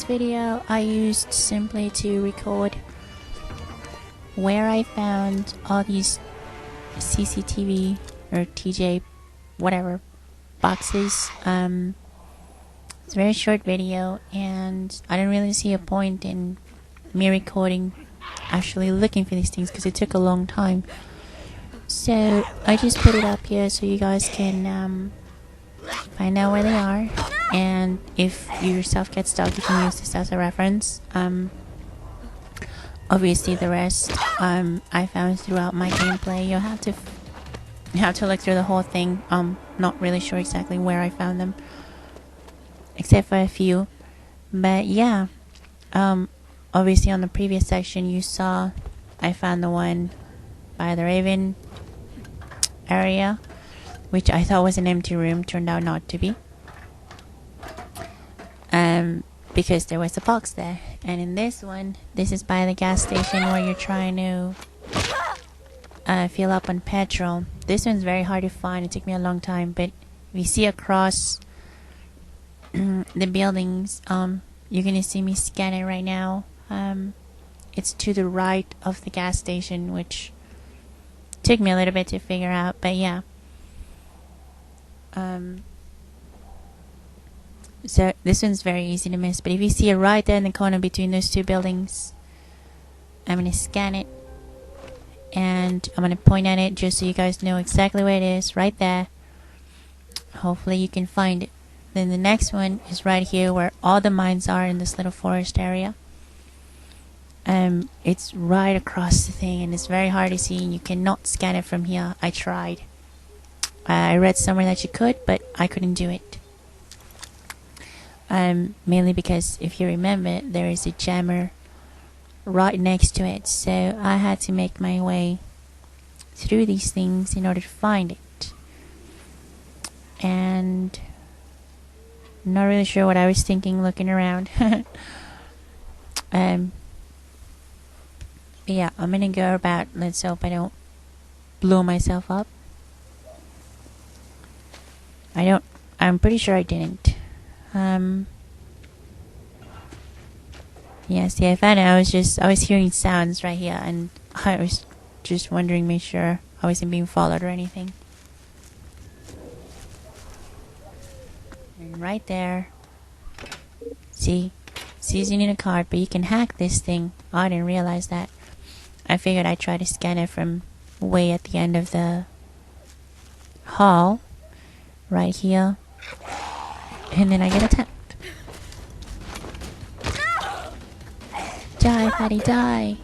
this video I used simply to record where I found all these CCTV or TJ whatever boxes. It's a very short video and I didn't really see a point in me recording actually looking for these things because it took a long time. So I just put it up here so you guys can find out where they are, and if you yourself get stuck you can use this as a reference. Obviously the rest I found throughout my gameplay. You have to look through the whole thing. Not really sure exactly where I found them except for a few, but yeah. Obviously on the previous section you saw I found the one by the Raven area, which I thought was an empty room, turned out not to be, because there was a box there. And in this one, this is by the gas station where you're trying to fill up on petrol. This one's very hard to find, it took me a long time, but if you see across the buildings, you're gonna see me scan it right now. It's to the right of the gas station, which took me a little bit to figure out, but yeah. So this one's very easy to miss, but if you see it right there in the corner between those two buildings, I'm gonna scan it and I'm gonna point at it just so you guys know exactly where it is, right there. Hopefully you can find it. Then the next one is right here where all the mines are in this little forest area. It's right across the thing and it's very hard to see and you cannot scan it from here. I tried. I read somewhere that you could, but I couldn't do it. Mainly because if you remember, there is a jammer right next to it, so I had to make my way through these things in order to find it. And not really sure what I was thinking looking around. But yeah, I'm gonna go about, let's hope I don't blow myself up. I'm pretty sure I didn't. Yeah, see, I found it. I was hearing sounds right here and I was just wondering, make sure I wasn't being followed or anything. And right there, see, says you need a card, but you can hack this thing. Oh, I didn't realize that. I figured I'd try to scan it from way at the end of the hall, right here, and then I get attacked. Die, fatty, die!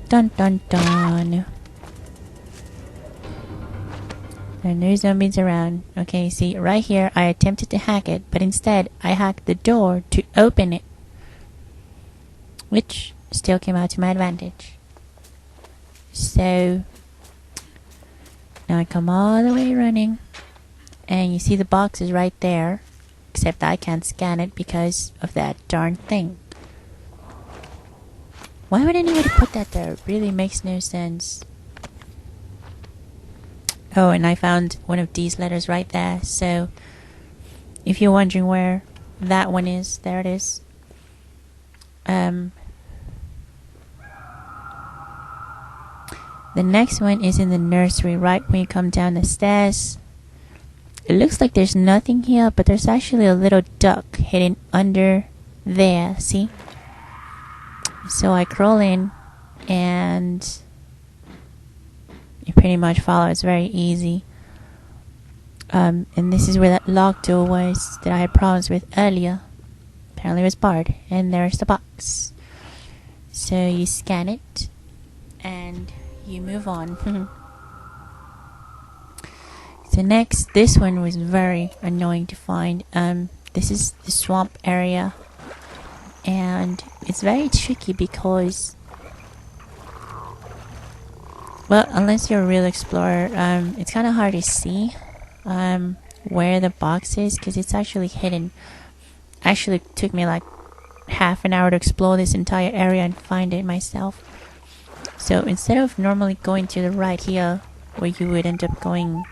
Dun dun dun! There are no zombies around. Okay, see, right here I attempted to hack it, but instead I hacked the door to open it, which still came out to my advantage. So now I come all the way running, and you see the box is right there, except I can't scan it because of that darn thing. Why would anybody put that there? It really makes no sense. Oh, and I found one of these letters right there, so if you're wondering where that one is, there it is. The next one is in the nursery, right when you come down the stairs. It looks like there's nothing here, but there's actually a little duck hidden under there, see? So I crawl in and you pretty much follow. It's very easy. And this is where that locked door was that I had problems with earlier. Apparently it was barred. And there's the box. So you scan it and you move on. So next, this one was very annoying to find. This is the swamp area, and it's very tricky because, well, unless you're a real explorer, it's kind of hard to see where the box is because it's actually hidden. Actually, it took me like half an hour to explore this entire area and find it myself. So instead of normally going to the right here, where you would end up going,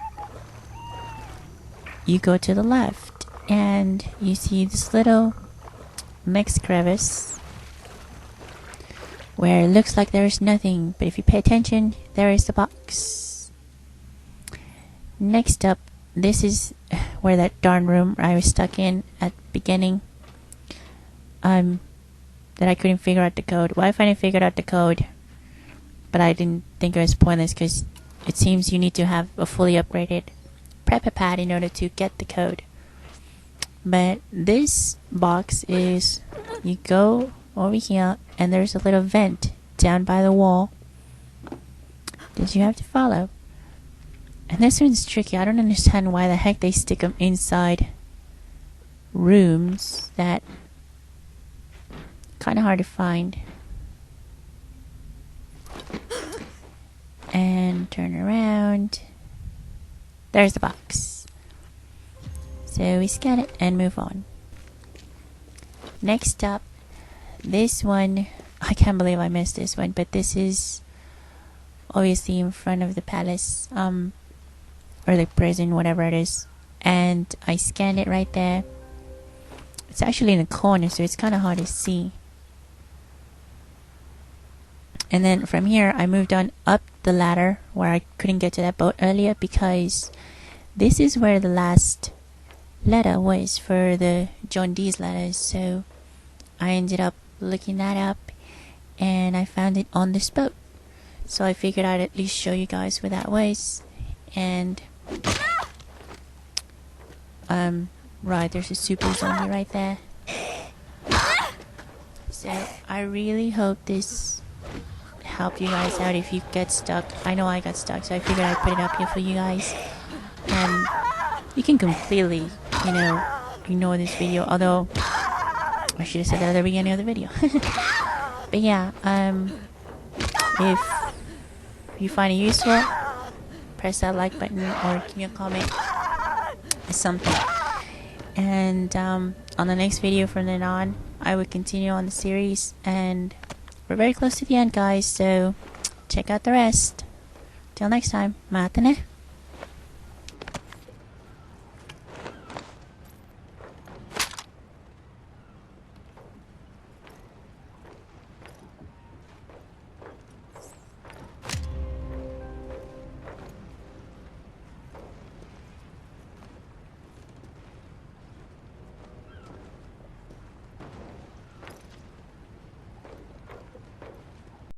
you go to the left and you see this little next crevice, where it looks like there's nothing, but if you pay attention, there is the box. Next up, this is where that darn room I was stuck in at the beginning. That I couldn't figure out the code. Well, I finally figured out the code, but I didn't think it was pointless because it seems you need to have a fully upgraded prepper pad in order to get the code. But this box is, you go over here and there's a little vent down by the wall that you have to follow. And this one's tricky. I don't understand why the heck they stick them inside rooms that kind of hard to find. And turn around. There's the box. So we scan it and move on. Next up, this one, I can't believe I missed this one, but this is obviously in front of the palace, or the prison, whatever it is. And I scanned it right there. It's actually in the corner, so it's kind of hard to see. And then from here, I moved on up the ladder where I couldn't get to that boat earlier because this is where the last letter was for the John Dee's letters. So I ended up looking that up and I found it on this boat. So I figured I'd at least show you guys where that was. And right, there's a super zombie right there. So I really hope this helped you guys out if you get stuck. I know I got stuck, so I figured I'd put it up here for you guys. And you can completely, ignore this video, although I should have said that at the beginning of the video. But yeah, if you find it useful, press that like button or give me a comment or something. And on the next video from then on, I will continue on the series, and we're very close to the end, guys, so check out the rest. Till next time, mata na!